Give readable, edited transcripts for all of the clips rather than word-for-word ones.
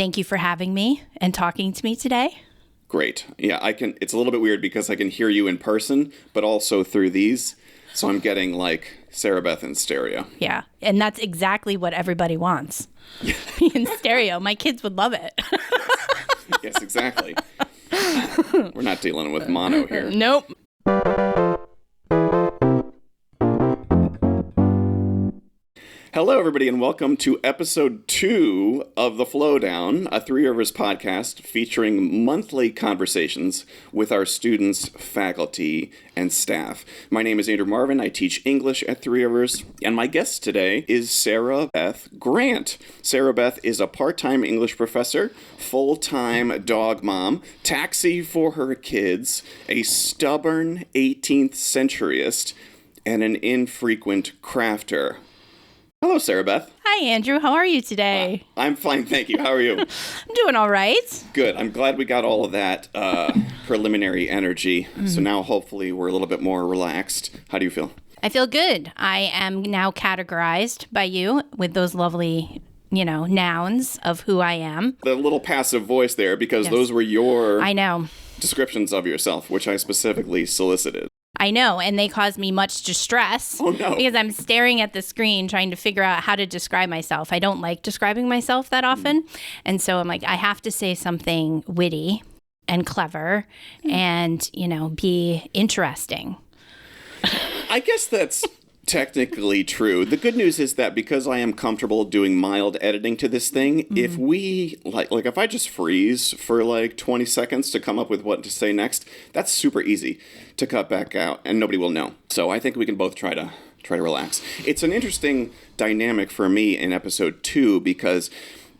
Thank you for having me and talking to me today. Great. Yeah, it's a little bit weird because I can hear you in person, but also through these. So I'm getting like Sarabeth in stereo. Yeah. And that's exactly what everybody wants. In stereo. My kids would love it. Yes, exactly. We're not dealing with mono here. Nope. Hello, everybody, and welcome to episode 2 of The Flowdown, a Three Rivers podcast featuring monthly conversations with our students, faculty, and staff. My name is Andrew Marvin. I teach English at Three Rivers, and my guest today is Sarabeth Grant. Sarabeth is a part-time English professor, full-time dog mom, taxi for her kids, a stubborn 18th centuryist, and an infrequent crafter. Hello, Sarabeth. Hi, Andrew. How are you today? I'm fine, thank you. How are you? I'm doing all right. Good. I'm glad we got all of that preliminary energy. So now hopefully we're a little bit more relaxed. How do you feel? I feel good. I am now categorized by you with those lovely, nouns of who I am. The little passive voice there, because Yes. those were your I know. descriptions of yourself, which I specifically solicited. I know, and they cause me much distress. Oh, no. Because I'm staring at the screen trying to figure out how to describe myself. I don't like describing myself that often. And so I'm like, I have to say something witty and clever and, be interesting. I guess that's technically true. The good news is that because I am comfortable doing mild editing to this thing, if we, if I just freeze for 20 seconds to come up with what to say next, that's super easy to cut back out and nobody will know. So I think we can both try to relax. It's an interesting dynamic for me in episode 2 because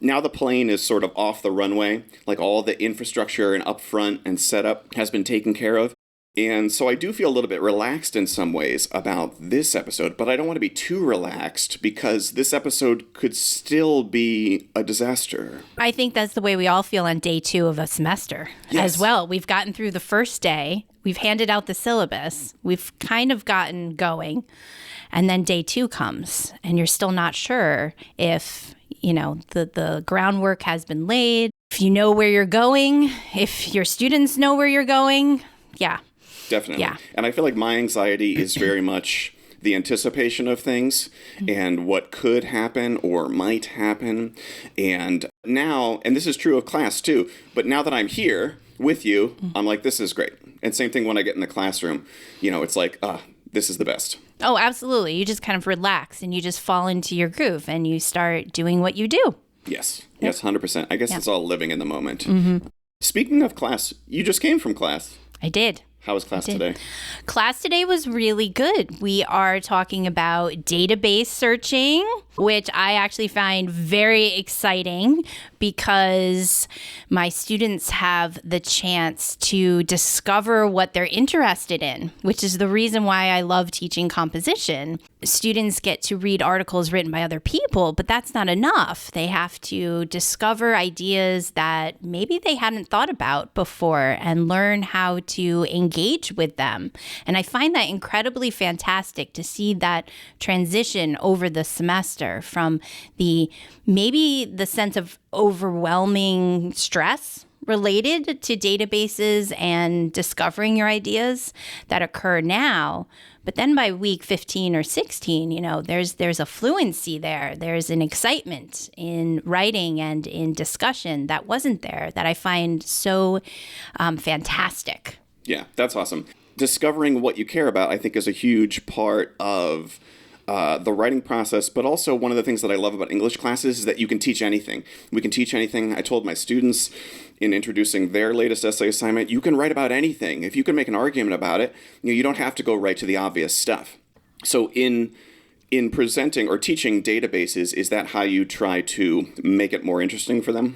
now the plane is sort of off the runway, like all the infrastructure and upfront and setup has been taken care of. And so I do feel a little bit relaxed in some ways about this episode, but I don't want to be too relaxed because this episode could still be a disaster. I think that's the way we all feel on day 2 of a semester as well. We've gotten through the first day. We've handed out the syllabus. We've kind of gotten going. And then day 2 comes and you're still not sure if, the groundwork has been laid, if you know where you're going, if your students know where you're going. Yeah. Definitely. Yeah. And I feel like my anxiety is very much the anticipation of things and what could happen or might happen. And now, and this is true of class too, but now that I'm here with you, I'm like, this is great. And same thing when I get in the classroom, it's like, this is the best. Oh, absolutely. You just kind of relax and you just fall into your groove and you start doing what you do. Yes. Yes, 100%. I guess it's all living in the moment. Mm-hmm. Speaking of class, you just came from class. I did. How was class today? Class today was really good. We are talking about database searching, which I actually find very exciting because my students have the chance to discover what they're interested in, which is the reason why I love teaching composition. Students get to read articles written by other people, but that's not enough. They have to discover ideas that maybe they hadn't thought about before and learn how to engage with them. And I find that incredibly fantastic to see that transition over the semester from maybe the sense of overwhelming stress related to databases and discovering your ideas that occur now. But then by week 15 or 16, there's a fluency there. There's an excitement in writing and in discussion that wasn't there that I find so fantastic. Yeah, that's awesome. Discovering what you care about, I think, is a huge part of the writing process, but also one of the things that I love about English classes is that you can teach anything. We can teach anything. I told my students in introducing their latest essay assignment, you can write about anything. If you can make an argument about it, you don't have to go right to the obvious stuff. So in presenting or teaching databases, is that how you try to make it more interesting for them?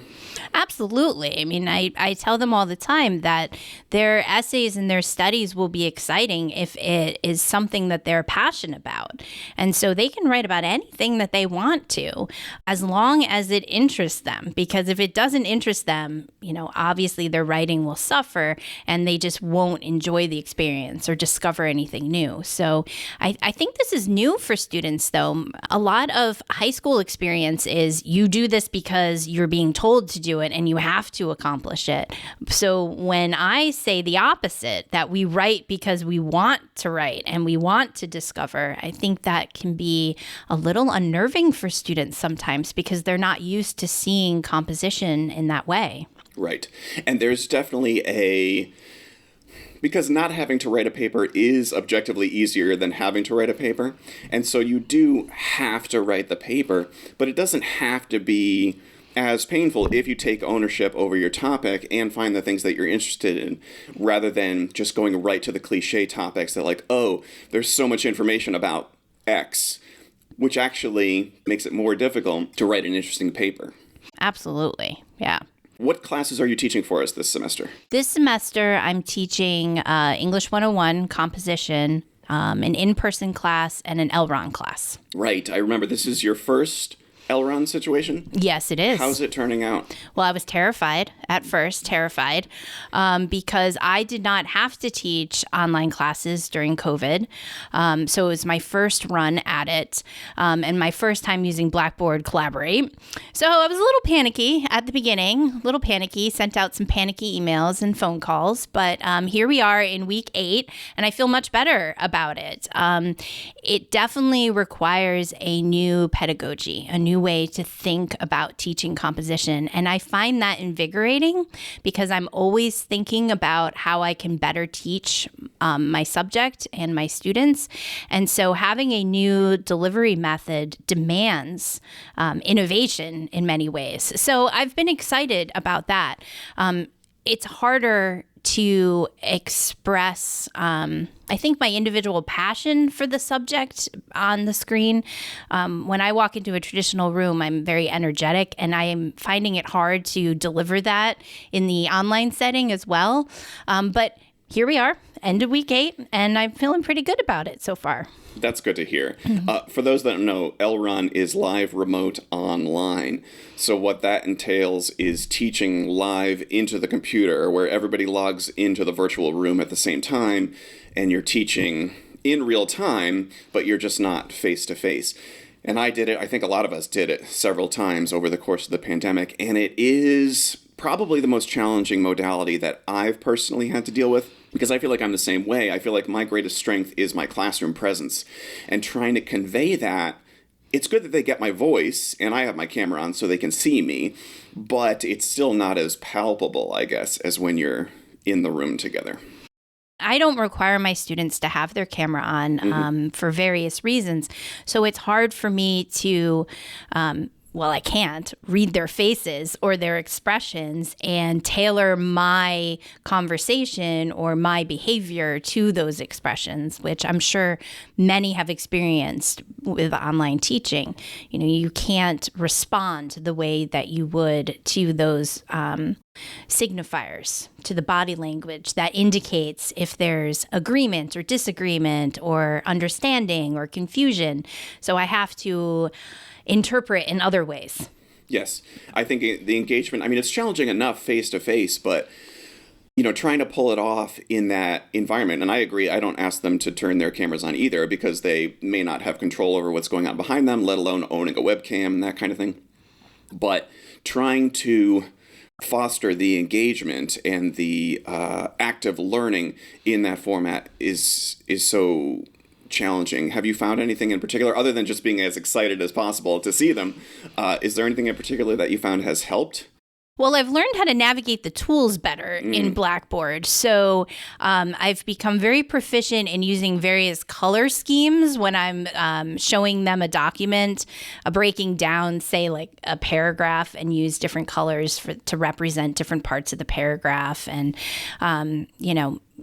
Absolutely. I mean, I tell them all the time that their essays and their studies will be exciting if it is something that they're passionate about. And so they can write about anything that they want to, as long as it interests them. Because if it doesn't interest them, obviously their writing will suffer and they just won't enjoy the experience or discover anything new. So I think this is new for students, though. A lot of high school experience is you do this because you're being told to do do it and you have to accomplish it. So when I say the opposite, that we write because we want to write and we want to discover, I think that can be a little unnerving for students sometimes because they're not used to seeing composition in that way. Right. And there's definitely because not having to write a paper is objectively easier than having to write a paper. And so you do have to write the paper, but it doesn't have to be as painful if you take ownership over your topic and find the things that you're interested in, rather than just going right to the cliche topics that like, oh, there's so much information about X, which actually makes it more difficult to write an interesting paper. Absolutely. Yeah. What classes are you teaching for us this semester? This semester, I'm teaching English 101, composition, an in-person class, and an L-Ron class. Right. I remember this is your first L-Ron situation? Yes, it is. How's it turning out? Well, I was terrified at first, because I did not have to teach online classes during COVID. So it was my first run at it and my first time using Blackboard Collaborate. So I was a little panicky at the beginning, sent out some panicky emails and phone calls. But here we are in week 8, and I feel much better about it. It definitely requires a new pedagogy, a new way to think about teaching composition. And I find that invigorating because I'm always thinking about how I can better teach my subject and my students. And so having a new delivery method demands innovation in many ways. So I've been excited about that. It's harder to express, I think, my individual passion for the subject on the screen. When I walk into a traditional room, I'm very energetic, and I am finding it hard to deliver that in the online setting as well. But here we are, end of week 8, and I'm feeling pretty good about it so far. That's good to hear. For those that don't know, L-Ron is live, remote, online. So what that entails is teaching live into the computer where everybody logs into the virtual room at the same time, and you're teaching in real time, but you're just not face-to-face. And I did it, I think a lot of us did it several times over the course of the pandemic, and it is probably the most challenging modality that I've personally had to deal with. Because I feel like I'm the same way. I feel like my greatest strength is my classroom presence. And trying to convey that, it's good that they get my voice, and I have my camera on so they can see me, but it's still not as palpable, I guess, as when you're in the room together. I don't require my students to have their camera on for various reasons. So it's hard for me to I can't read their faces or their expressions and tailor my conversation or my behavior to those expressions, which I'm sure many have experienced with online teaching. You know, you can't respond the way that you would to those signifiers, to the body language that indicates if there's agreement or disagreement or understanding or confusion. So I have to interpret in other ways. Yes. I think the engagement, I mean, it's challenging enough face-to-face, but, you know, trying to pull it off in that environment, and I agree, I don't ask them to turn their cameras on either because they may not have control over what's going on behind them, let alone owning a webcam and that kind of thing. But trying to foster the engagement and the active learning in that format is so challenging. Have you found anything in particular, other than just being as excited as possible to see them? Is there anything in particular that you found has helped? Well, I've learned how to navigate the tools better in Blackboard. So I've become very proficient in using various color schemes when I'm showing them a document, breaking down, say, like a paragraph, and use different colors to represent different parts of the paragraph, and,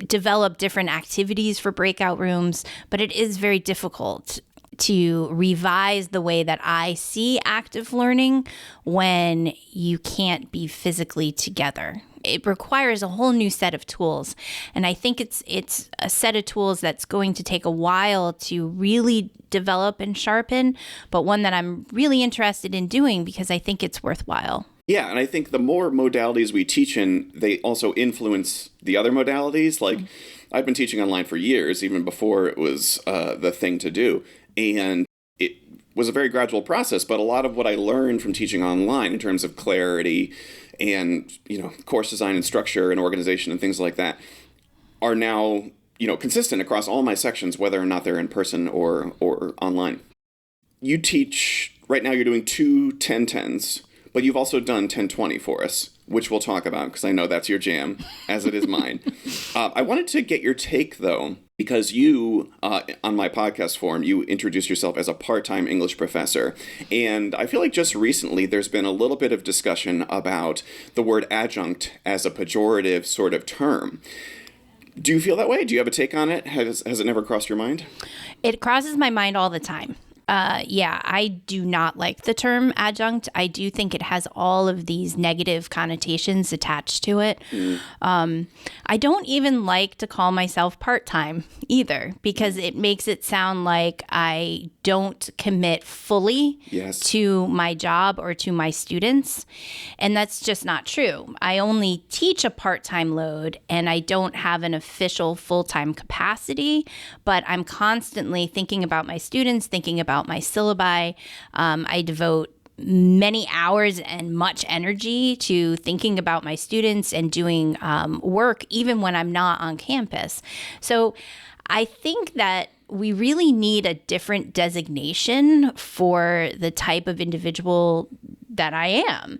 develop different activities for breakout rooms. But it is very difficult to revise the way that I see active learning when you can't be physically together. It requires a whole new set of tools. And I think it's a set of tools that's going to take a while to really develop and sharpen, but one that I'm really interested in doing because I think it's worthwhile. Yeah, and I think the more modalities we teach in, they also influence the other modalities. Like, I've been teaching online for years, even before it was the thing to do. And was a very gradual process, but a lot of what I learned from teaching online in terms of clarity and, course design and structure and organization and things like that are now, consistent across all my sections, whether or not they're in person or online. You teach, right now you're doing 2 10-10s, but you've also done 10-20 for us, which we'll talk about because I know that's your jam, as it is mine. I wanted to get your take, though, because you, on my podcast forum, you introduced yourself as a part-time English professor. And I feel like just recently there's been a little bit of discussion about the word adjunct as a pejorative sort of term. Do you feel that way? Do you have a take on it? Has it never crossed your mind? It crosses my mind all the time. I do not like the term adjunct. I do think it has all of these negative connotations attached to it. I don't even like to call myself part-time either, because it makes it sound like I don't commit fully to my job or to my students. And that's just not true. I only teach a part-time load and I don't have an official full-time capacity, but I'm constantly thinking about my students, thinking about my syllabi. I devote many hours and much energy to thinking about my students and doing work even when I'm not on campus. So I think that we really need a different designation for the type of individual that I am.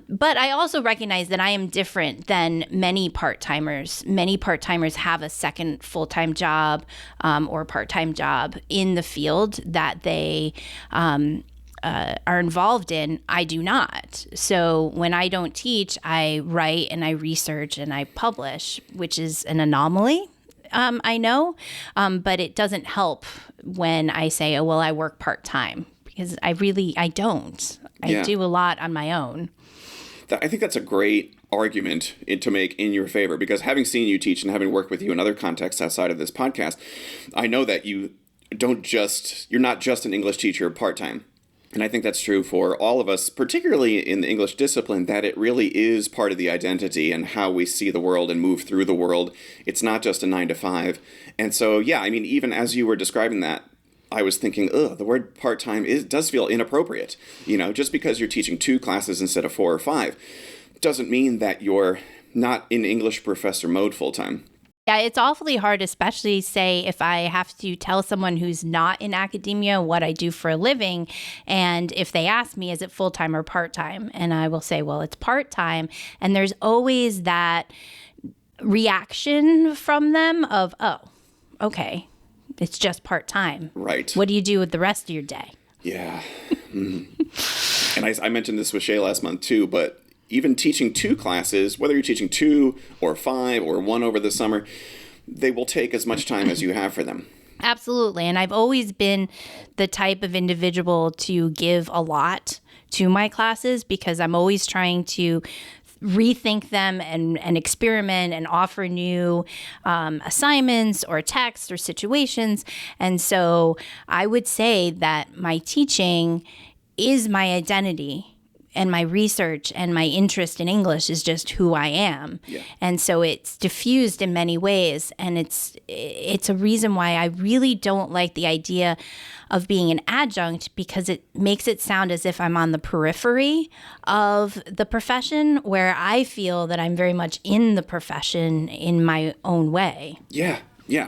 But I also recognize that I am different than many part-timers. Many part-timers have a second full-time job or part-time job in the field that they are involved in. I do not. So when I don't teach, I write and I research and I publish, which is an anomaly. I know, but it doesn't help when I say, oh, well, I work part-time, because I don't. I do a lot on my own. I think that's a great argument to make in your favor, because having seen you teach and having worked with you in other contexts outside of this podcast, I know that you're not just an English teacher part-time. And I think that's true for all of us, particularly in the English discipline, that it really is part of the identity and how we see the world and move through the world. It's not just a 9 to 5. And so, even as you were describing that, I was thinking, the word part-time does feel inappropriate. Just because you're teaching 2 classes instead of 4 or 5 doesn't mean that you're not in English professor mode full-time. Yeah, it's awfully hard, especially, say, if I have to tell someone who's not in academia what I do for a living. And if they ask me, is it full-time or part-time? And I will say, well, it's part-time. And there's always that reaction from them of, oh, okay, it's just part-time. Right. What do you do with the rest of your day? Yeah. And I mentioned this with Shay last month, too, but even teaching 2 classes, whether you're teaching 2 or 5 or 1 over the summer, they will take as much time as you have for them. Absolutely. And I've always been the type of individual to give a lot to my classes, because I'm always trying to rethink them and experiment and offer new assignments or texts or situations. And so I would say that my teaching is my identity. And my research and my interest in English is just who I am. Yeah. And so it's diffused in many ways. And it's a reason why I really don't like the idea of being an adjunct, because it makes it sound as if I'm on the periphery of the profession, where I feel that I'm very much in the profession in my own way. Yeah.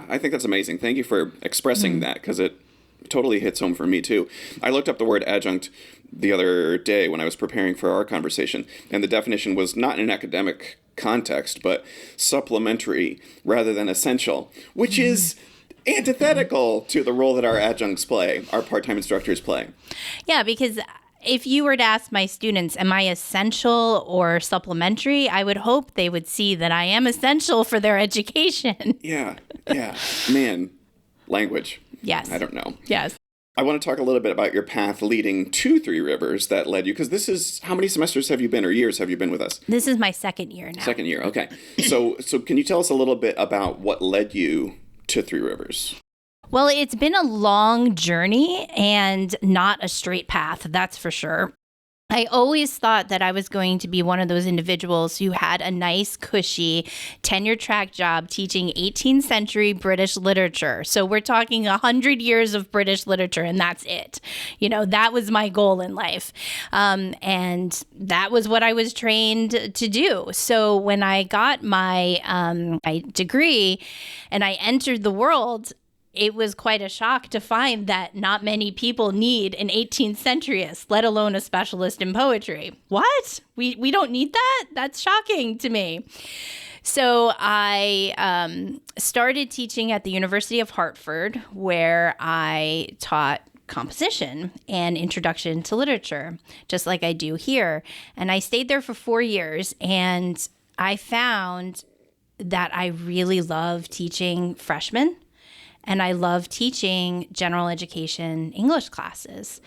I think that's amazing. Thank you for expressing that, because it totally hits home for me, too. I looked up the word adjunct the other day when I was preparing for our conversation, and the definition was not in an academic context, but supplementary rather than essential, which is antithetical to the role that our adjuncts play, our part-time instructors play. Yeah, because if you were to ask my students, am I essential or supplementary, I would hope they would see that I am essential for their education. Yeah. Man, language. Yes. I don't know. Yes. I want to talk a little bit about your path leading to Three Rivers that led you, because this is, how many semesters have you been, or years have you been with us? This is my second year now. Second year, okay. So can you tell us a little bit about what led you to Three Rivers? Well, it's been a long journey and not a straight path, that's for sure. I always thought that I was going to be one of those individuals who had a nice, cushy tenure track job teaching 18th century British literature. So we're talking 100 years of British literature, and that's it. That was my goal in life. And that was what I was trained to do. So when I got my degree and I entered the world, it was quite a shock to find that not many people need an 18th centuryist, let alone a specialist in poetry. What? We don't need that? That's shocking to me. So I started teaching at the University of Hartford, where I taught composition and introduction to literature, just like I do here. And I stayed there for 4 years, and I found that I really love teaching freshmen. And I love teaching general education English classes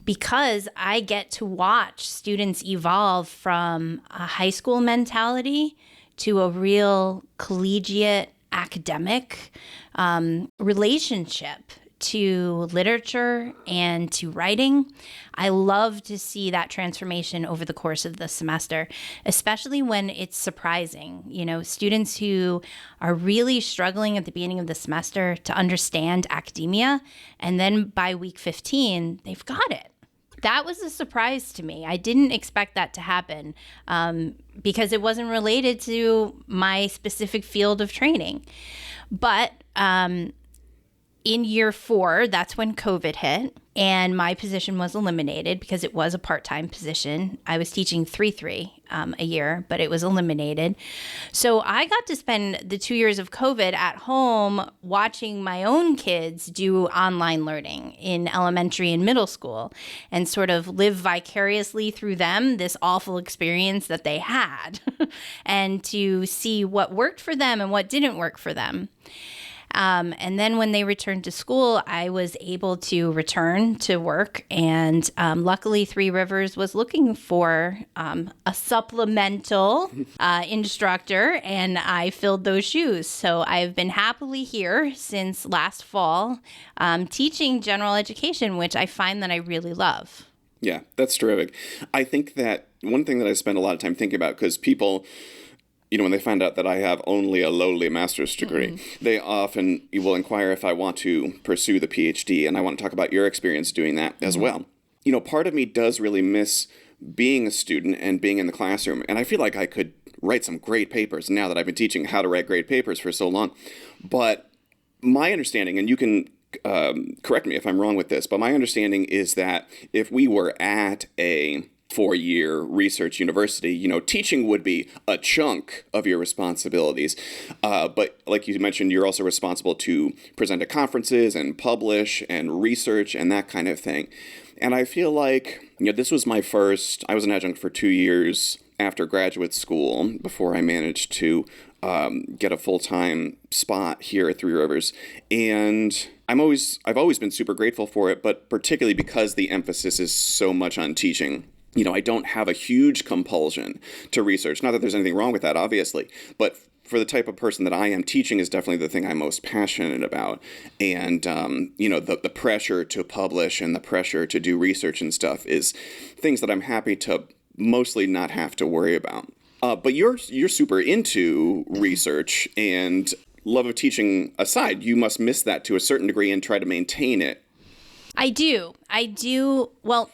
because I get to watch students evolve from a high school mentality to a real collegiate academic relationship to literature and to writing. I love to see that transformation over the course of the semester, especially when it's surprising. Students who are really struggling at the beginning of the semester to understand academia, and then by week 15, they've got it. That was a surprise to me. I didn't expect that to happen because it wasn't related to my specific field of training. But in year 4, that's when COVID hit, and my position was eliminated because it was a part-time position. I was teaching 3-3 a year, but it was eliminated. So I got to spend the 2 years of COVID at home watching my own kids do online learning in elementary and middle school and sort of live vicariously through them, this awful experience that they had, and to see what worked for them and what didn't work for them. And then when they returned to school, I was able to return to work. And luckily, Three Rivers was looking for a supplemental instructor, and I filled those shoes. So I've been happily here since last fall teaching general education, which I find that I really love. Yeah, that's terrific. I think that one thing that I spend a lot of time thinking about, because people, when they find out that I have only a lowly master's degree, they often will inquire if I want to pursue the PhD, and I want to talk about your experience doing that as well. Part of me does really miss being a student and being in the classroom, and I feel like I could write some great papers now that I've been teaching how to write great papers for so long. But my understanding, and you can correct me if I'm wrong with this, but my understanding is that if we were at a 4-year research university, teaching would be a chunk of your responsibilities. But like you mentioned, you're also responsible to present at conferences and publish and research and that kind of thing. And I feel like, this was I was an adjunct for 2 years after graduate school before I managed to get a full-time spot here at Three Rivers. And I've always been super grateful for it, but particularly because the emphasis is so much on teaching. I don't have a huge compulsion to research. Not that there's anything wrong with that, obviously, but for the type of person that I am, teaching is definitely the thing I'm most passionate about. And, the pressure to publish and the pressure to do research and stuff is things that I'm happy to mostly not have to worry about. But you're super into research, and love of teaching aside, you must miss that to a certain degree and try to maintain it. I do. Well,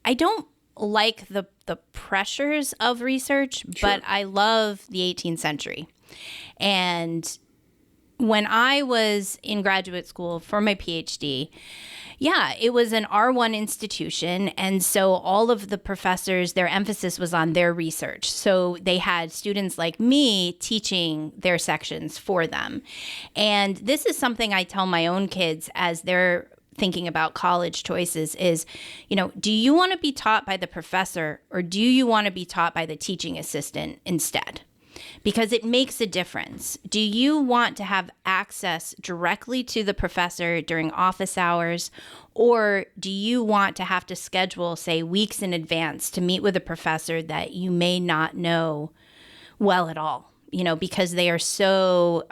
I don't like the pressures of research, Sure. but I love the 18th century. And when I was in graduate school for my PhD, it was an R1 institution. And so all of the professors, their emphasis was on their research. So they had students like me teaching their sections for them. And this is something I tell my own kids as they're thinking about college choices is, do you want to be taught by the professor, or do you want to be taught by the teaching assistant instead? Because it makes a difference. Do you want to have access directly to the professor during office hours, or do you want to have to schedule, say, weeks in advance to meet with a professor that you may not know well at all, because they are so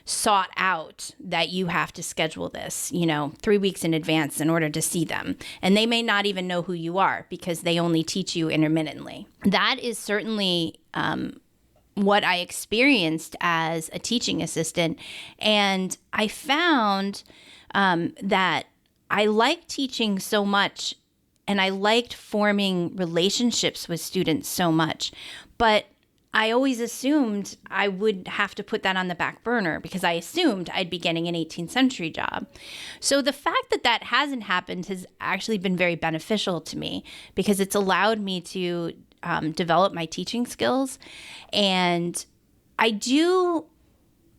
sought out that you have to schedule this, 3 weeks in advance in order to see them. And they may not even know who you are because they only teach you intermittently. That is certainly what I experienced as a teaching assistant. And I found that I liked teaching so much, and I liked forming relationships with students so much. But I always assumed I would have to put that on the back burner because I assumed I'd be getting an 18th century job. So the fact that that hasn't happened has actually been very beneficial to me because it's allowed me to develop my teaching skills. And I do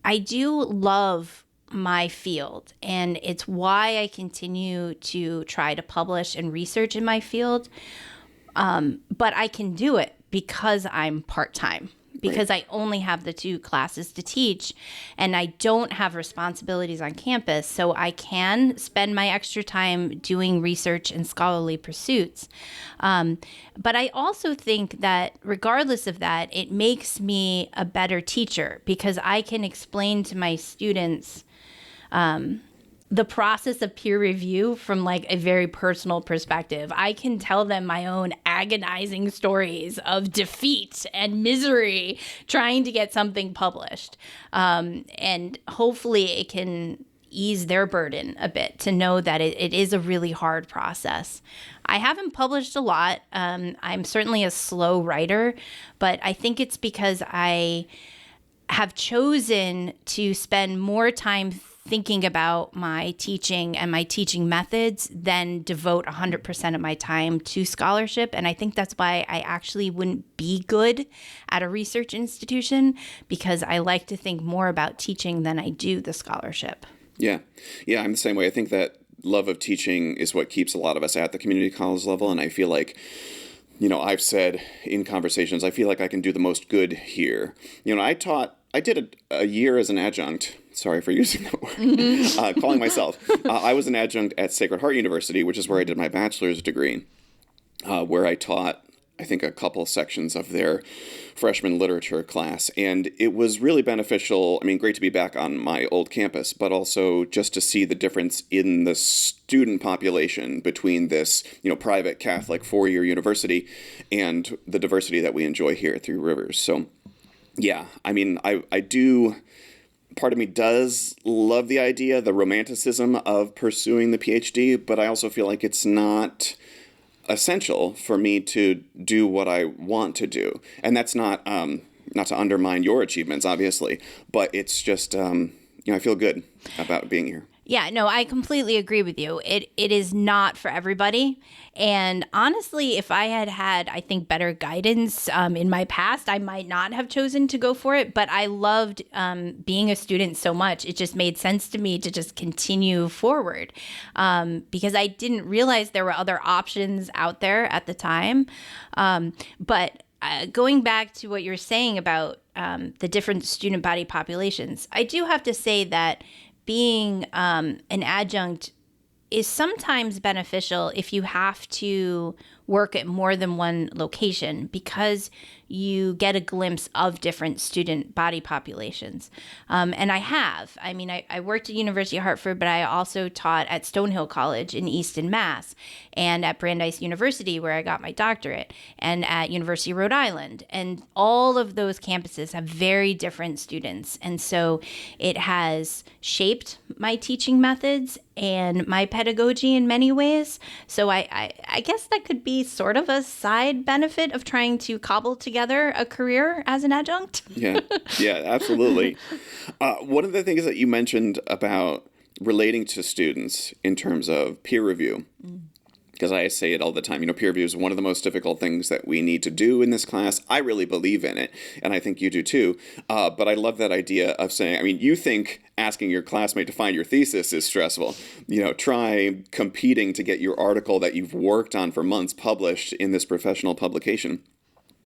love my field, and it's why I continue to try to publish and research in my field. But I can do it because I'm part-time, because I only have the 2 classes to teach, and I don't have responsibilities on campus, so I can spend my extra time doing research and scholarly pursuits. But I also think that regardless of that, it makes me a better teacher because I can explain to my students the process of peer review from like a very personal perspective. I can tell them my own agonizing stories of defeat and misery trying to get something published. And hopefully it can ease their burden a bit to know that it is a really hard process. I haven't published a lot. I'm certainly a slow writer, but I think it's because I have chosen to spend more time thinking about my teaching and my teaching methods than devote 100% of my time to scholarship. And I think that's why I actually wouldn't be good at a research institution, because I like to think more about teaching than I do the scholarship. Yeah, I'm the same way. I think that love of teaching is what keeps a lot of us at the community college level. And I feel like, I've said in conversations, I feel like I can do the most good here. I did a year as an adjunct. Sorry for using that word. Calling myself. I was an adjunct at Sacred Heart University, which is where I did my bachelor's degree, where I taught, I think, a couple sections of their freshman literature class. And it was really beneficial. I mean, great to be back on my old campus, but also just to see the difference in the student population between this, private Catholic 4-year university and the diversity that we enjoy here at Three Rivers. So, yeah, I mean, I do. Part of me does love the idea, the romanticism of pursuing the PhD, but I also feel like it's not essential for me to do what I want to do. And that's not to undermine your achievements, obviously, but it's just, I feel good about being here. Yeah, no, I completely agree with you. It is not for everybody. And honestly, if I had, I think, better guidance in my past, I might not have chosen to go for it. But I loved being a student so much. It just made sense to me to just continue forward because I didn't realize there were other options out there at the time. But going back to what you're saying about the different student body populations, I do have to say that being an adjunct is sometimes beneficial if you have to work at more than one location because you get a glimpse of different student body populations. And I have. I mean, I worked at University of Hartford, but I also taught at Stonehill College in Easton, Mass, and at Brandeis University, where I got my doctorate, and at University of Rhode Island. And all of those campuses have very different students. And so it has shaped my teaching methods and my pedagogy in many ways. So I guess that could be sort of a side benefit of trying to cobble together a career as an adjunct. Yeah, absolutely. One of the things that you mentioned about relating to students in terms of peer review, because I say it all the time, peer review is one of the most difficult things that we need to do in this class. I really believe in it, and I think you do too. But I love that idea of saying, you think asking your classmate to find your thesis is stressful. Try competing to get your article that you've worked on for months published in this professional publication.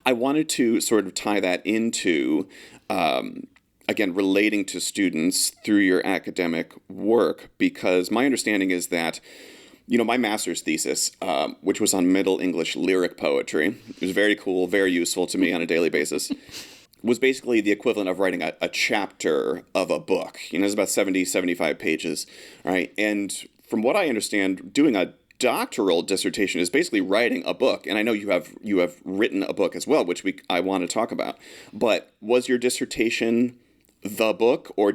I wanted to sort of tie that into, again, relating to students through your academic work, because my understanding is that, my master's thesis, which was on Middle English lyric poetry, it was very cool, very useful to me on a daily basis, was basically the equivalent of writing a chapter of a book. It's about 70, 75 pages, right? And from what I understand, doing a doctoral dissertation is basically writing a book. And I know you have written a book as well, which I want to talk about. But was your dissertation the book, or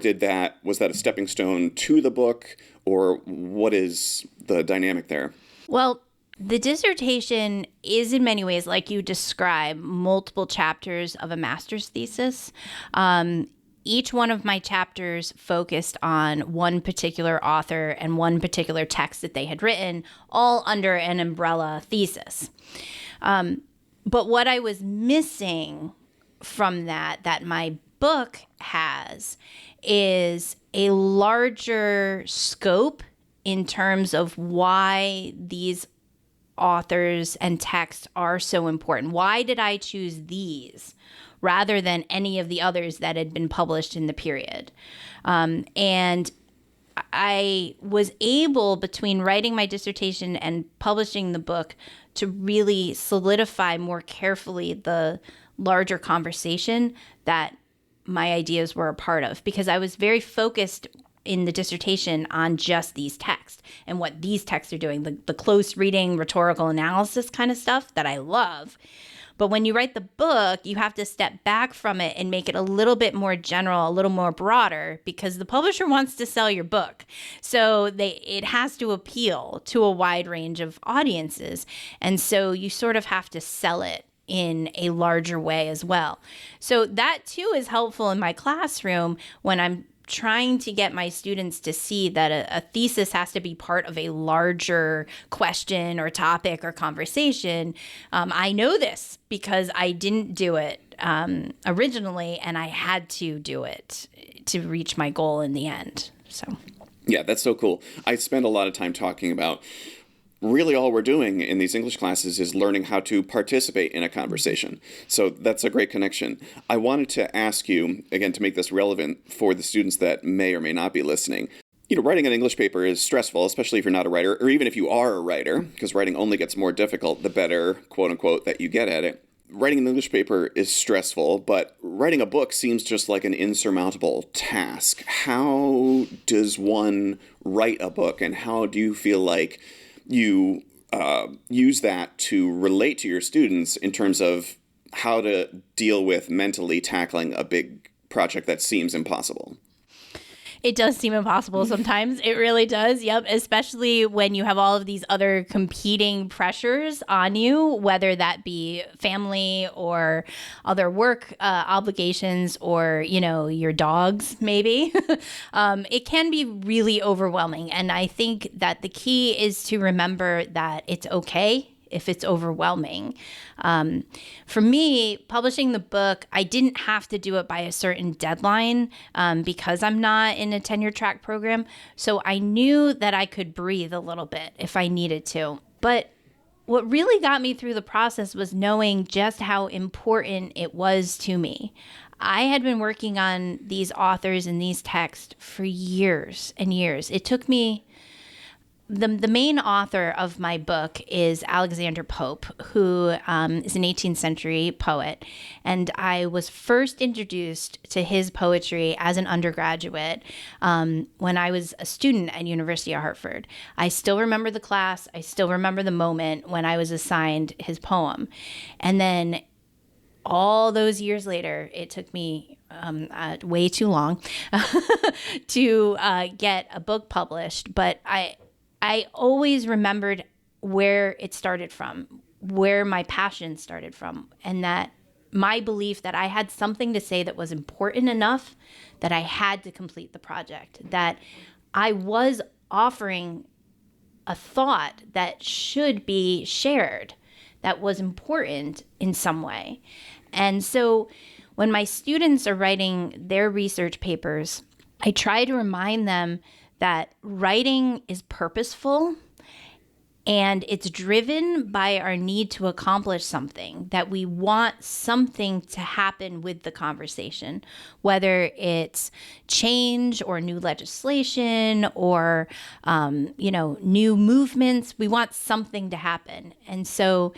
was that a stepping stone to the book, or what is the dynamic there? Well, the dissertation is in many ways, like you describe, multiple chapters of a master's thesis. Each one of my chapters focused on one particular author and one particular text that they had written, all under an umbrella thesis. But what I was missing from that my book has, is a larger scope in terms of why these authors and texts are so important. Why did I choose these rather than any of the others that had been published in the period? And I was able, between writing my dissertation and publishing the book, to really solidify more carefully the larger conversation that my ideas were a part of, because I was very focused in the dissertation on just these texts and what these texts are doing, the close reading, rhetorical analysis kind of stuff that I love. But when you write the book, you have to step back from it and make it a little bit more general, a little more broader, because the publisher wants to sell your book. So it has to appeal to a wide range of audiences. And so you sort of have to sell it in a larger way as well. So that too is helpful in my classroom when I'm trying to get my students to see that a thesis has to be part of a larger question or topic or conversation. I know this because I didn't do it originally, and I had to do it to reach my goal in the end. So, yeah, that's so cool. I spend a lot of time talking about really all we're doing in these English classes is learning how to participate in a conversation. So that's a great connection. I wanted to ask you, again, to make this relevant for the students that may or may not be listening. Writing an English paper is stressful, especially if you're not a writer, or even if you are a writer, because writing only gets more difficult the better, quote unquote, that you get at it. Writing an English paper is stressful, but writing a book seems just like an insurmountable task. How does one write a book, and how do you feel like you use that to relate to your students in terms of how to deal with mentally tackling a big project that seems impossible? It does seem impossible sometimes. It really does. Yep. Especially when you have all of these other competing pressures on you, whether that be family or other work obligations or, your dogs, maybe. It can be really overwhelming. And I think that the key is to remember that it's okay if it's overwhelming. For me, publishing the book, I didn't have to do it by a certain deadline because I'm not in a tenure track program. So I knew that I could breathe a little bit if I needed to. But what really got me through the process was knowing just how important it was to me. I had been working on these authors and these texts for years and years. It took me... The main author of my book is Alexander Pope, who is an 18th century poet. And I was first introduced to his poetry as an undergraduate when I was a student at University of Hartford. I still remember the class. I still remember the moment when I was assigned his poem. And then all those years later, it took me way too long to get a book published. But I always remembered where it started from, where my passion started from, and that my belief that I had something to say that was important enough that I had to complete the project, that I was offering a thought that should be shared, that was important in some way. And so when my students are writing their research papers, I try to remind them that writing is purposeful and it's driven by our need to accomplish something, that we want something to happen with the conversation, whether it's change or new legislation or, new movements. We want something to happen. And so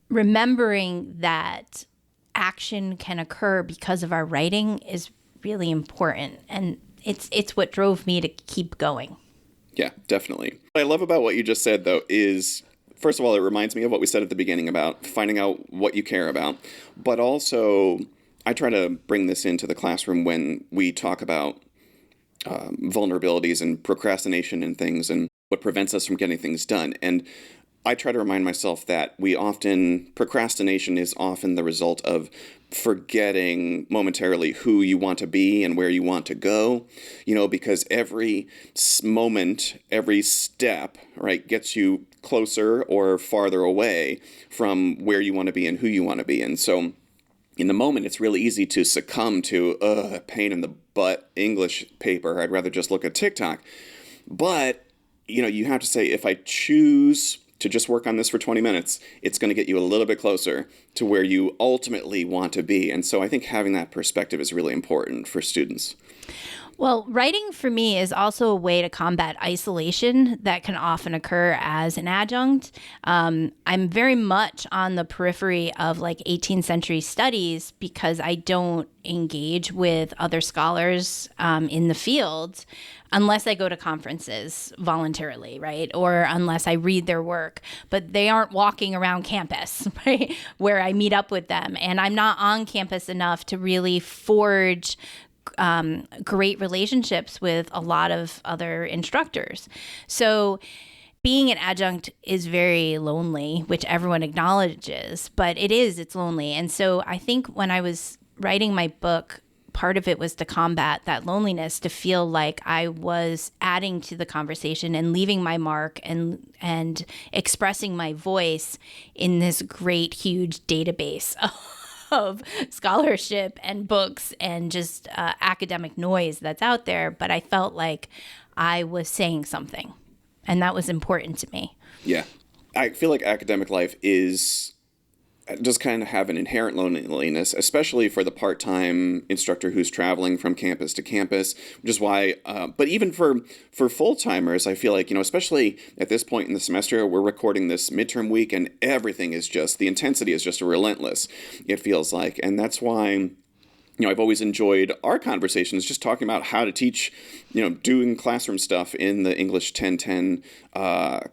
remembering that action can occur because of our writing is really important. And it's what drove me to keep going. Yeah, definitely. What I love about what you just said, though, is, first of all, it reminds me of what we said at the beginning about finding out what you care about. But also, I try to bring this into the classroom when we talk about vulnerabilities and procrastination and things and what prevents us from getting things done. And I try to remind myself that procrastination is often the result of forgetting momentarily who you want to be and where you want to go, because every moment, every step, right, gets you closer or farther away from where you want to be and who you want to be. And so in the moment, it's really easy to succumb to pain in the butt English paper. I'd rather just look at TikTok. But, you have to say, if I choose to just work on this for 20 minutes, it's going to get you a little bit closer to where you ultimately want to be. And so I think having that perspective is really important for students. Well, writing for me is also a way to combat isolation that can often occur as an adjunct. I'm very much on the periphery of 18th century studies because I don't engage with other scholars in the field unless I go to conferences voluntarily, right? Or unless I read their work. But they aren't walking around campus, right, where I meet up with them. And I'm not on campus enough to really forge great relationships with a lot of other instructors. So being an adjunct is very lonely, which everyone acknowledges, but it's lonely. And so I think when I was writing my book, part of it was to combat that loneliness, to feel like I was adding to the conversation and leaving my mark and expressing my voice in this great, huge database of scholarship and books and just academic noise that's out there. But I felt like I was saying something, and that was important to me. Yeah. I feel like academic life does kind of have an inherent loneliness, especially for the part-time instructor who's traveling from campus to campus, which is why, but even for full-timers, I feel like, especially at this point in the semester, we're recording this midterm week and everything is the intensity is just relentless, it feels like. And that's why, I've always enjoyed our conversations just talking about how to teach, doing classroom stuff in the English 1010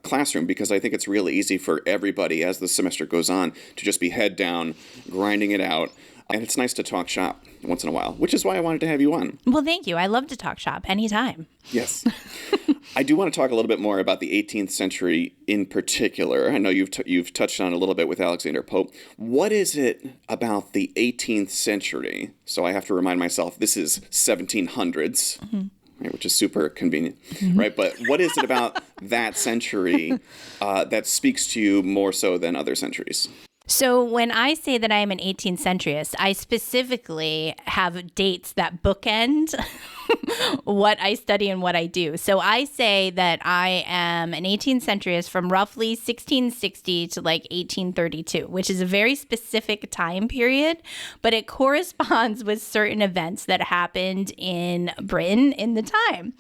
classroom, because I think it's really easy for everybody as the semester goes on to just be head down, grinding it out. And it's nice to talk shop once in a while, which is why I wanted to have you on. Well, thank you. I love to talk shop anytime. Yes. I do want to talk a little bit more about the 18th century in particular. I know you've touched on a little bit with Alexander Pope. What is it about the 18th century? So I have to remind myself, this is 1700s, right, which is super convenient, right? But what is it about that century that speaks to you more so than other centuries? So when I say that I am an 18th centuryist, I specifically have dates that bookend what I study and what I do. So I say that I am an 18th centuryist from roughly 1660 to 1832, which is a very specific time period, but it corresponds with certain events that happened in Britain in the time.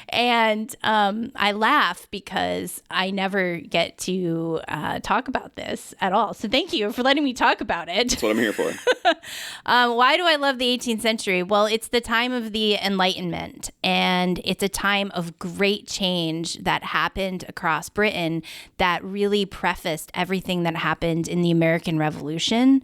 And I laugh because I never get to talk about this at all. So thank you for letting me talk about it. That's what I'm here for. Why do I love the 18th century? Well, it's the time of the Enlightenment, and it's a time of great change that happened across Britain that really prefaced everything that happened in the American Revolution.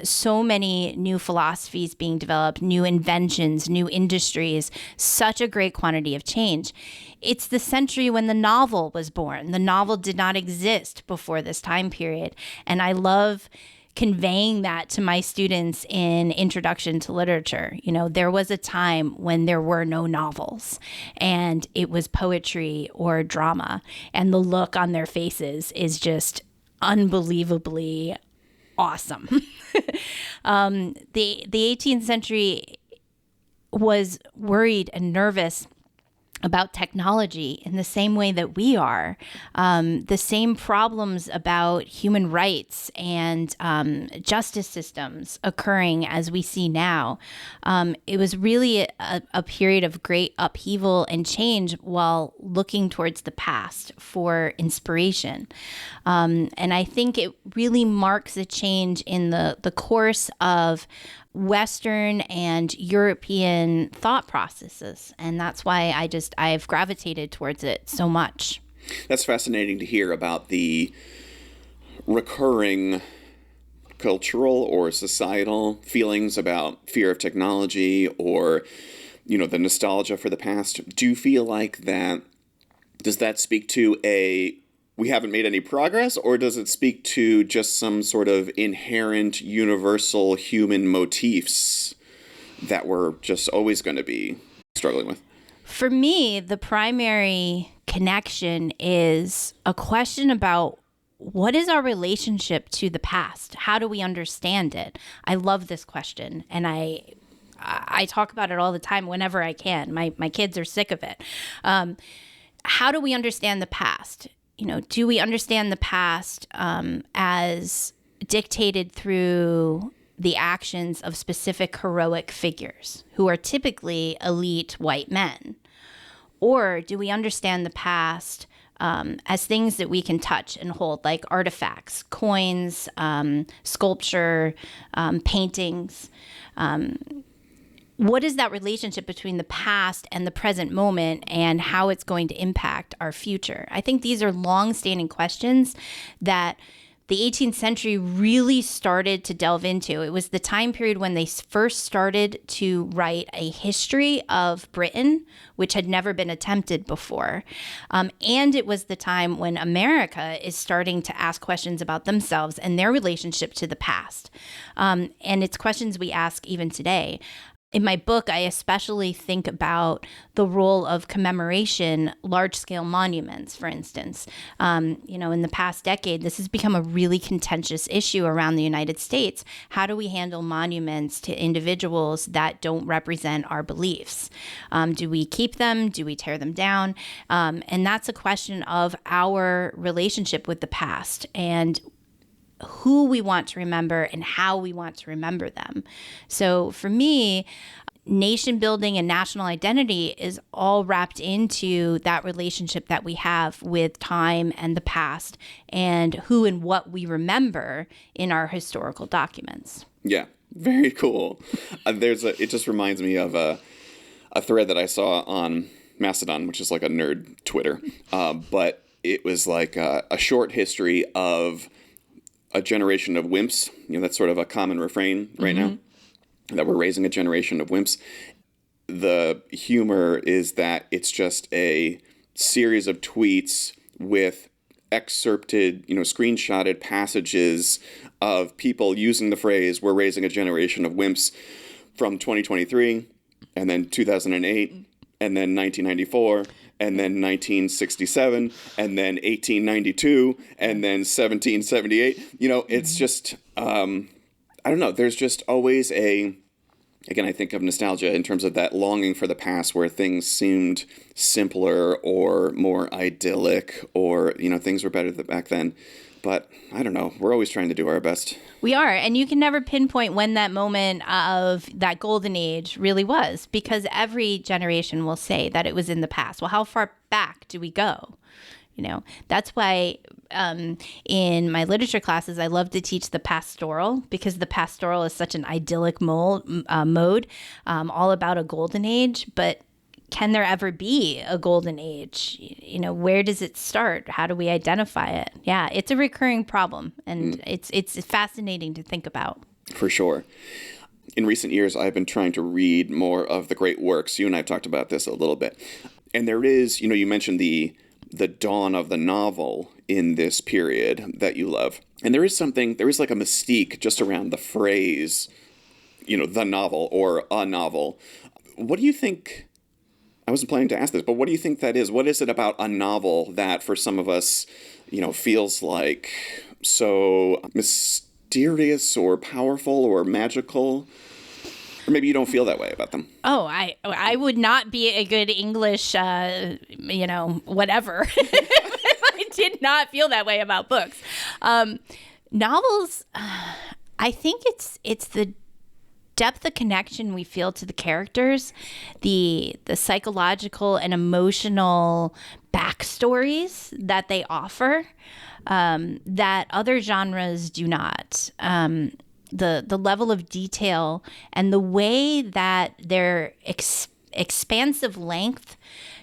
So many new philosophies being developed, new inventions, new industries, such a great quantity of change. It's the century when the novel was born. The novel did not exist before this time period, and I love conveying that to my students in Introduction to Literature. There was a time when there were no novels and it was poetry or drama, and the look on their faces is just unbelievably awesome. The 18th century was worried and nervous about technology in the same way that we are, the same problems about human rights and justice systems occurring as we see now. It was really a period of great upheaval and change while looking towards the past for inspiration. And I think it really marks a change in the course of Western and European thought processes. And that's why I've gravitated towards it so much. That's fascinating to hear about the recurring cultural or societal feelings about fear of technology or, the nostalgia for the past. Do you feel like does that speak to we haven't made any progress, or does it speak to just some sort of inherent universal human motifs that we're just always going to be struggling with? For me, the primary connection is a question about what is our relationship to the past? How do we understand it? I love this question, and I talk about it all the time whenever I can. My kids are sick of it. How do we understand the past? Do we understand the past as dictated through the actions of specific heroic figures who are typically elite white men? Or do we understand the past as things that we can touch and hold, like artifacts, coins, sculpture, paintings? What is that relationship between the past and the present moment and how it's going to impact our future? I think these are long-standing questions that the 18th century really started to delve into. It was the time period when they first started to write a history of Britain, which had never been attempted before. And it was the time when America is starting to ask questions about themselves and their relationship to the past. And it's questions we ask even today. In my book, I especially think about the role of commemoration, large-scale monuments, for instance. In the past decade, this has become a really contentious issue around the United States. How do we handle monuments to individuals that don't represent our beliefs? Do we keep them? Do we tear them down? And that's a question of our relationship with the past and who we want to remember and how we want to remember them. So for me, nation building and national identity is all wrapped into that relationship that we have with time and the past and who and what we remember in our historical documents. Yeah, very cool. It just reminds me of a thread that I saw on Mastodon, which is like a nerd Twitter. But it was like a short history of a generation of wimps. That's sort of a common refrain right now, that we're raising a generation of wimps. The humor is that it's just a series of tweets with excerpted, screenshotted passages of people using the phrase, we're raising a generation of wimps from 2023, and then 2008, and then 1994, and then 1967, and then 1892, and then 1778. It's just, I don't know, there's just always again, I think of nostalgia in terms of that longing for the past where things seemed simpler or more idyllic or, things were better back then. But I don't know. We're always trying to do our best. We are. And you can never pinpoint when that moment of that golden age really was, because every generation will say that it was in the past. Well, how far back do we go? That's why in my literature classes, I love to teach the pastoral, because the pastoral is such an idyllic mode, all about a golden age. But can there ever be a golden age? Where does it start? How do we identify it? Yeah, it's a recurring problem, and it's fascinating to think about. For sure. In recent years, I've been trying to read more of the great works. You and I have talked about this a little bit. And there is, you mentioned the dawn of the novel in this period that you love. And there is like a mystique just around the phrase, the novel or a novel. What do you think? I wasn't planning to ask this, but what do you think that is? What is it about a novel that for some of us, feels like so mysterious or powerful or magical? Or maybe you don't feel that way about them. Oh, I would not be a good English, whatever. I did not feel that way about books. Novels, I think it's the depth of connection we feel to the characters, the psychological and emotional backstories that they offer, that other genres do not. The level of detail and the way that their expansive length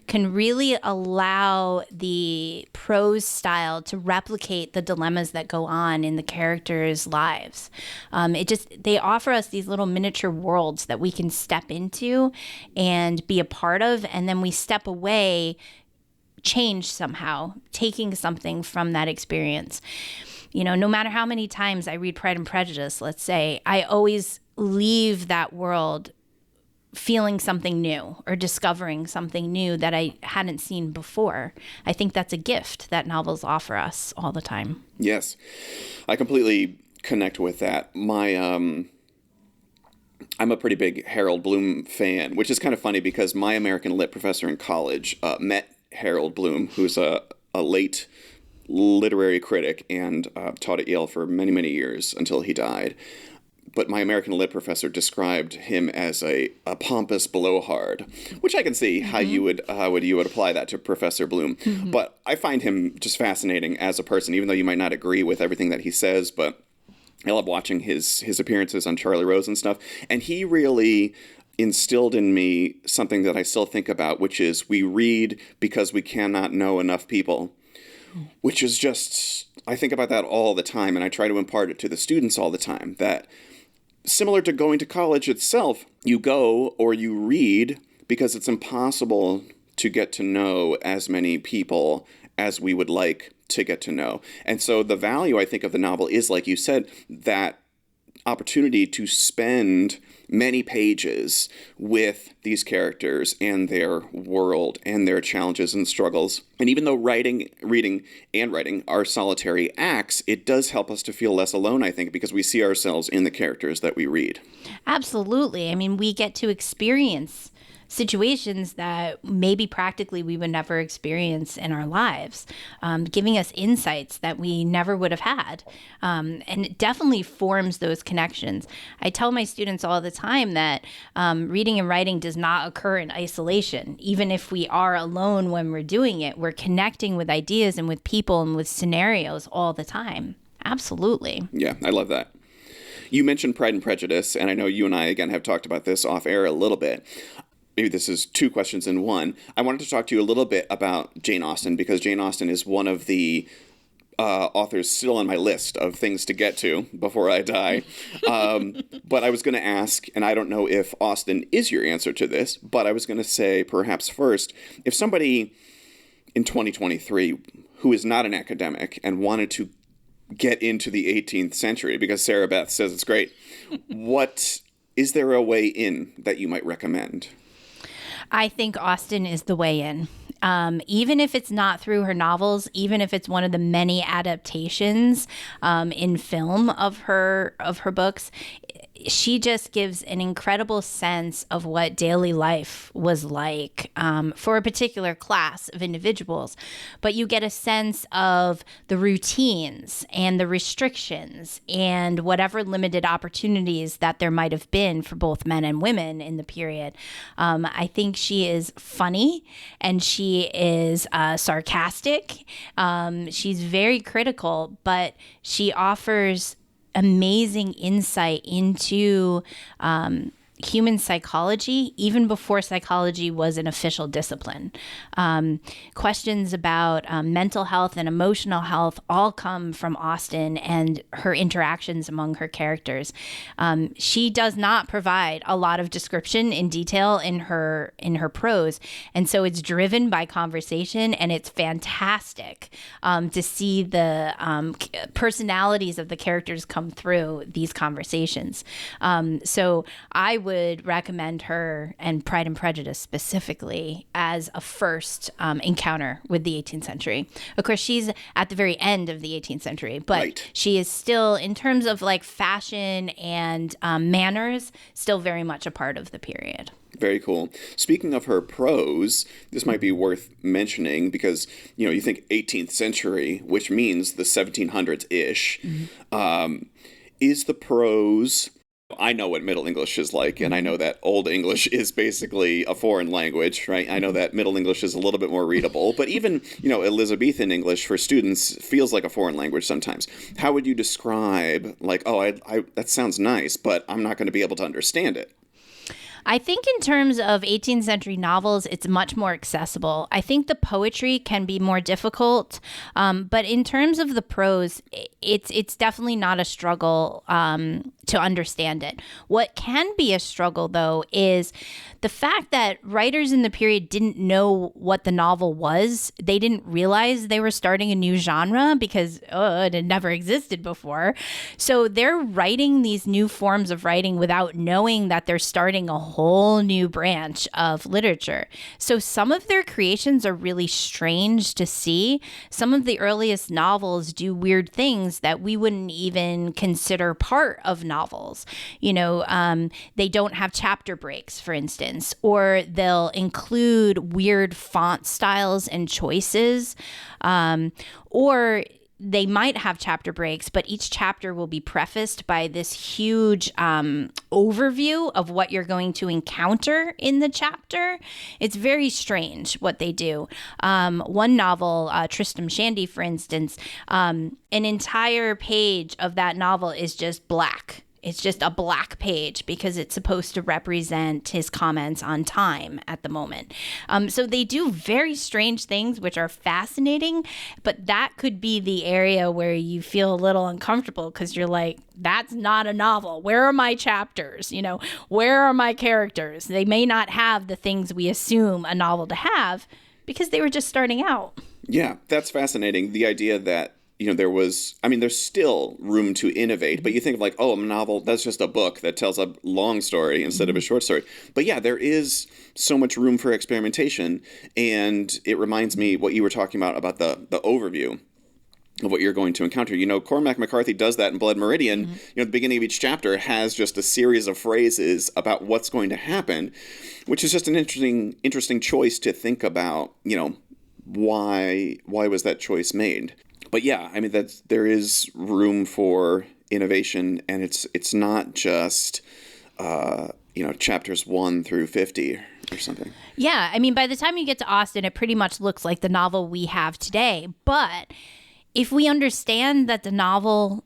can really allow the prose style to replicate the dilemmas that go on in the characters' lives. They offer us these little miniature worlds that we can step into and be a part of, and then we step away, change somehow, taking something from that experience. No matter how many times I read Pride and Prejudice, let's say, I always leave that world feeling something new or discovering something new that I hadn't seen before. I think that's a gift that novels offer us all the time. Yes, I completely connect with that. I'm a pretty big Harold Bloom fan, which is kind of funny because my American Lit professor in college met Harold Bloom, who's a late literary critic and taught at Yale for many, many years until he died. But my American Lit professor described him as a pompous blowhard, which I can see how you would apply that to Professor Bloom. Mm-hmm. But I find him just fascinating as a person, even though you might not agree with everything that he says. But I love watching his appearances on Charlie Rose and stuff. And he really instilled in me something that I still think about, which is we read because we cannot know enough people. Which is just, I think about that all the time, and I try to impart it to the students all the time, that similar to going to college itself, you go or you read because it's impossible to get to know as many people as we would like to get to know. And so the value, I think, of the novel is, like you said, that opportunity to spend many pages with these characters and their world and their challenges and struggles. And even though reading and writing are solitary acts, it does help us to feel less alone, I think, because we see ourselves in the characters that we read. Absolutely. I mean, we get to experience situations that maybe practically we would never experience in our lives, giving us insights that we never would have had. And it definitely forms those connections. I tell my students all the time that reading and writing does not occur in isolation. Even if we are alone when we're doing it, we're connecting with ideas and with people and with scenarios all the time. Absolutely. Yeah, I love that. You mentioned Pride and Prejudice, and I know you and I, again, have talked about this off air a little bit. Maybe this is two questions in one. I wanted to talk to you a little bit about Jane Austen, because Jane Austen is one of the authors still on my list of things to get to before I die. But I was going to ask, and I don't know if Austen is your answer to this, but I was going to say perhaps first, if somebody in 2023 who is not an academic and wanted to get into the 18th century, because Sarabeth says it's great, is there a way in that you might recommend? I think Austen is the way in. Even if it's not through her novels, even if it's one of the many adaptations in film of her books, she just gives an incredible sense of what daily life was like for a particular class of individuals. But you get a sense of the routines and the restrictions and whatever limited opportunities that there might have been for both men and women in the period. I think she is funny and she is sarcastic. She's very critical, but she offers amazing insight into human psychology, even before psychology was an official discipline. Questions about mental health and emotional health all come from Austen and her interactions among her characters. She does not provide a lot of description in detail in her prose, and so it's driven by conversation, and it's fantastic to see the personalities of the characters come through these conversations. So I would would recommend her and Pride and Prejudice specifically as a first encounter with the 18th century. Of course, she's at the very end of the 18th century, but she is still, in terms of like fashion and manners, still very much a part of the period. Very cool. Speaking of her prose, this might be worth mentioning because, you think 18th century, which means the 1700s-ish. Is the prose... I know what Middle English is like, and I know that Old English is basically a foreign language, right? I know that Middle English is a little bit more readable, but even, Elizabethan English for students feels like a foreign language sometimes. How would you describe, like, that sounds nice, but I'm not going to be able to understand it? I think in terms of 18th century novels, it's much more accessible. I think the poetry can be more difficult, but in terms of the prose, it's definitely not a struggle to understand it. What can be a struggle, though, is the fact that writers in the period didn't know what the novel was. They didn't realize they were starting a new genre because it had never existed before. So they're writing these new forms of writing without knowing that they're starting a whole new branch of literature. So some of their creations are really strange to see. Some of the earliest novels do weird things that we wouldn't even consider part of novels. They don't have chapter breaks, for instance, or they'll include weird font styles and choices, or they might have chapter breaks, but each chapter will be prefaced by this huge overview of what you're going to encounter in the chapter. It's very strange what they do. One novel, Tristram Shandy, for instance, an entire page of that novel is just black. It's just a black page because it's supposed to represent his comments on time at the moment. So they do very strange things, which are fascinating, but that could be the area where you feel a little uncomfortable because you're like, that's not a novel. Where are my chapters? Where are my characters? They may not have the things we assume a novel to have because they were just starting out. Yeah, that's fascinating. The idea that there's still room to innovate, but you think of like, a novel, that's just a book that tells a long story instead of a short story. But yeah, there is so much room for experimentation. And it reminds me what you were talking about the overview of what you're going to encounter. Cormac McCarthy does that in Blood Meridian. The beginning of each chapter has just a series of phrases about what's going to happen, which is just an interesting choice to think about, why was that choice made? But yeah, there is room for innovation, and it's not just chapters 1 through 50 or something. Yeah, by the time you get to Austen, it pretty much looks like the novel we have today. But if we understand that the novel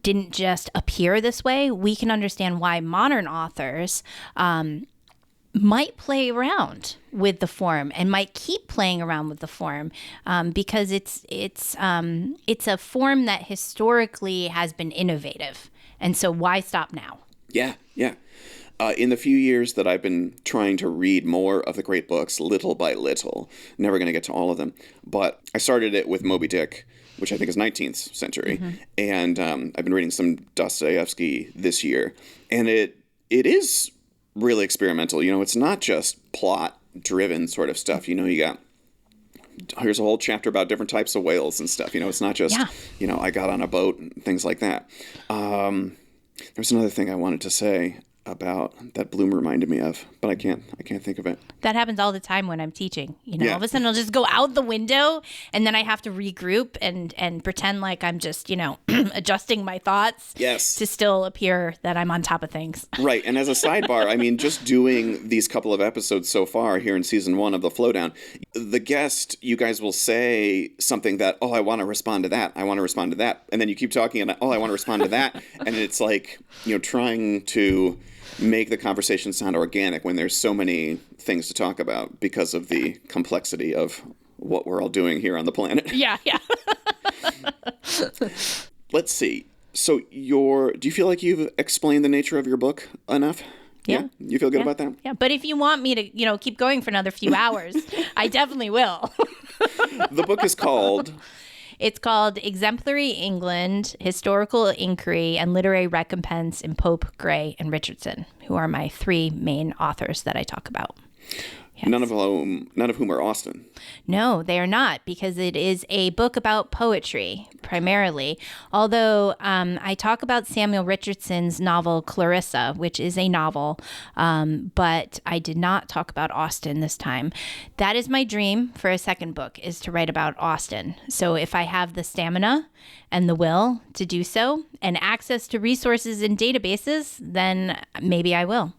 didn't just appear this way, we can understand why modern authors might play around with the form and might keep playing around with the form because it's a form that historically has been innovative. And so why stop now? Yeah. In the few years that I've been trying to read more of the great books, little by little, never going to get to all of them, but I started it with Moby Dick, which I think is 19th century. And I've been reading some Dostoevsky this year. And it is really experimental. It's not just plot-driven sort of stuff. Here's a whole chapter about different types of whales and stuff. It's not just, I got on a boat and things like that. There's another thing I wanted to say about that Bloom reminded me of, but I can't think of it. That happens all the time when I'm teaching. All of a sudden I'll just go out the window and then I have to regroup and pretend like I'm just, adjusting my thoughts to still appear that I'm on top of things. Right. And as a sidebar, just doing these couple of episodes so far here in season 1 of The Flowdown, the guest, you guys will say something that, I want to respond to that. I want to respond to that. And then you keep talking and, I want to respond to that. And it's like, trying to make the conversation sound organic when there's so many things to talk about because of the complexity of what we're all doing here on the planet. Yeah. Let's see. So do you feel like you've explained the nature of your book enough? Yeah. You feel good about that? Yeah. But if you want me to, keep going for another few hours, I definitely will. The book is called... It's called Exemplary England, Historical Inquiry, and Literary Recompense in Pope, Gray, and Richardson, who are my three main authors that I talk about. Yes. None of whom are Austen. No, they are not, because it is a book about poetry, primarily. Although I talk about Samuel Richardson's novel Clarissa, which is a novel, but I did not talk about Austen this time. That is my dream for a second book, is to write about Austen. So if I have the stamina and the will to do so, and access to resources and databases, then maybe I will.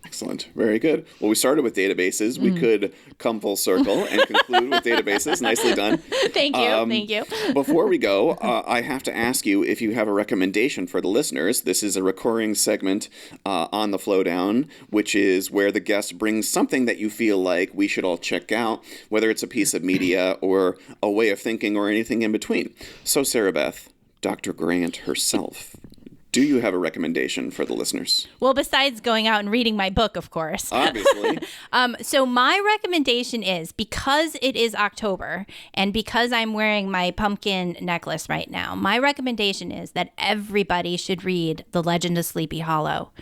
Excellent. Very good. Well, we started with databases. We could come full circle and conclude with databases. Nicely done. Thank you. Thank you. Before we go, I have to ask you if you have a recommendation for the listeners. This is a recurring segment on the Flowdown, which is where the guest brings something that you feel like we should all check out, whether it's a piece of media or a way of thinking or anything in between. So, Sarabeth, Dr. Grant herself, do you have a recommendation for the listeners? Well, besides going out and reading my book, of course. Obviously. So my recommendation is, because it is October and because I'm wearing my pumpkin necklace right now, my recommendation is that everybody should read The Legend of Sleepy Hollow,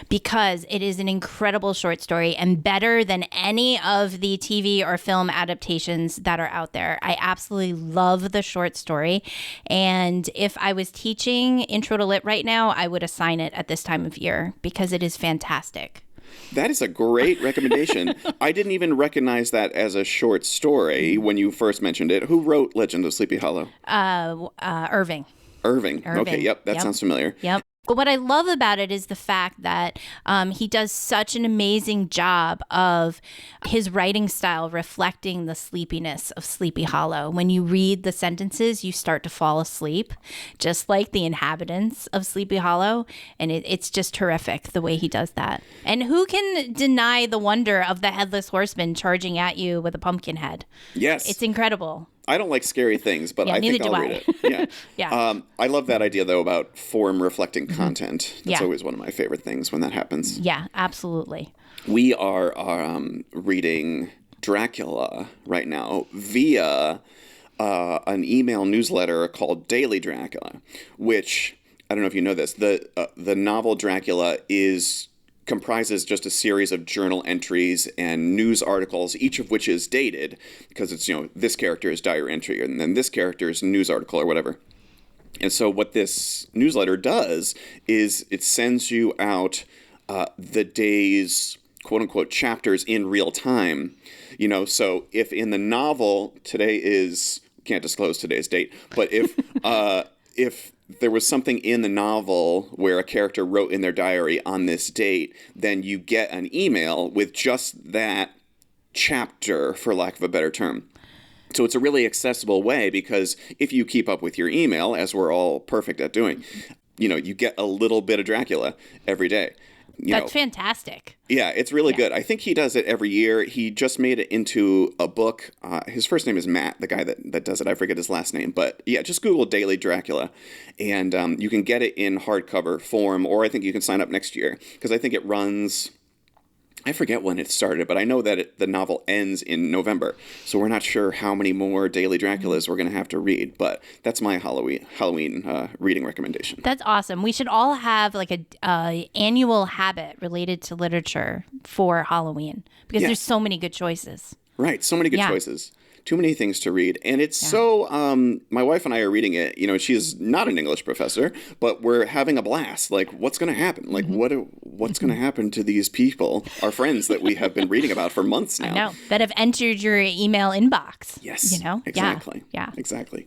because it is an incredible short story and better than any of the TV or film adaptations that are out there. I absolutely love the short story. And if I was teaching Intro to Lit right now, I would assign it at this time of year because it is fantastic. That is a great recommendation. I didn't even recognize that as a short story when you first mentioned it. Who wrote Legend of Sleepy Hollow? Irving. Irving. Okay, yep, that sounds familiar. Yep. But what I love about it is the fact that he does such an amazing job of his writing style reflecting the sleepiness of Sleepy Hollow. When you read the sentences, you start to fall asleep, just like the inhabitants of Sleepy Hollow. And it's just terrific the way he does that. And who can deny the wonder of the Headless Horseman charging at you with a pumpkin head? Yes. It's incredible. I don't like scary things, but I think I'll read it. Yeah. Yeah. I love that idea, though, about form reflecting content. That's always one of my favorite things when that happens. Yeah, absolutely. We are reading Dracula right now via an email newsletter called Daily Dracula, which, I don't know if you know this, the novel Dracula comprises just a series of journal entries and news articles, each of which is dated, because it's, this character is diary entry, and then this character is news article or whatever. And so what this newsletter does is it sends you out the day's quote-unquote chapters in real time. So if in the novel, can't disclose today's date, but if there was something in the novel where a character wrote in their diary on this date, then you get an email with just that chapter, for lack of a better term. So it's a really accessible way, because if you keep up with your email, as we're all perfect at doing, you get a little bit of Dracula every day. That's fantastic. Yeah, it's really good. I think he does it every year. He just made it into a book. His first name is Matt, the guy that does it. I forget his last name. But yeah, just Google Daily Dracula. And you can get it in hardcover form, or I think you can sign up next year, because I think it runs... I forget when it started, but I know that the novel ends in November. So we're not sure how many more Daily Draculas we're going to have to read. But that's my Halloween reading recommendation. That's awesome. We should all have like a annual habit related to literature for Halloween, because there's so many good choices. Right. So many good choices. Too many things to read. And it's so, my wife and I are reading it. She's not an English professor, but we're having a blast. Like, what's going to happen? Like, what's going to happen to these people, our friends that we have been reading about for months now? I know, that have entered your email inbox. Yes. Exactly. Yeah. Exactly.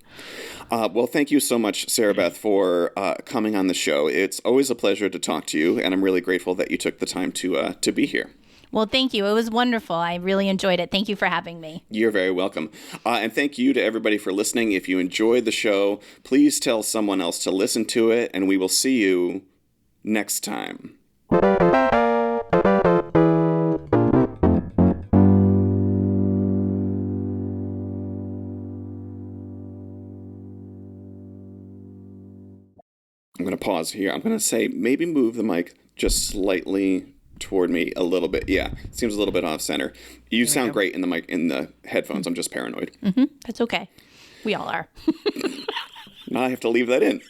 Well, thank you so much, Sarabeth, for coming on the show. It's always a pleasure to talk to you, and I'm really grateful that you took the time to be here. Well, thank you. It was wonderful. I really enjoyed it. Thank you for having me. You're very welcome. And thank you to everybody for listening. If you enjoyed the show, please tell someone else to listen to it, and we will see you next time. I'm going to pause here. I'm going to say maybe move the mic just slightly toward me a little bit. Yeah, it seems a little bit off center. You sound great in the mic, in the headphones. I'm just paranoid. That's okay. We all are. Now I have to leave that in.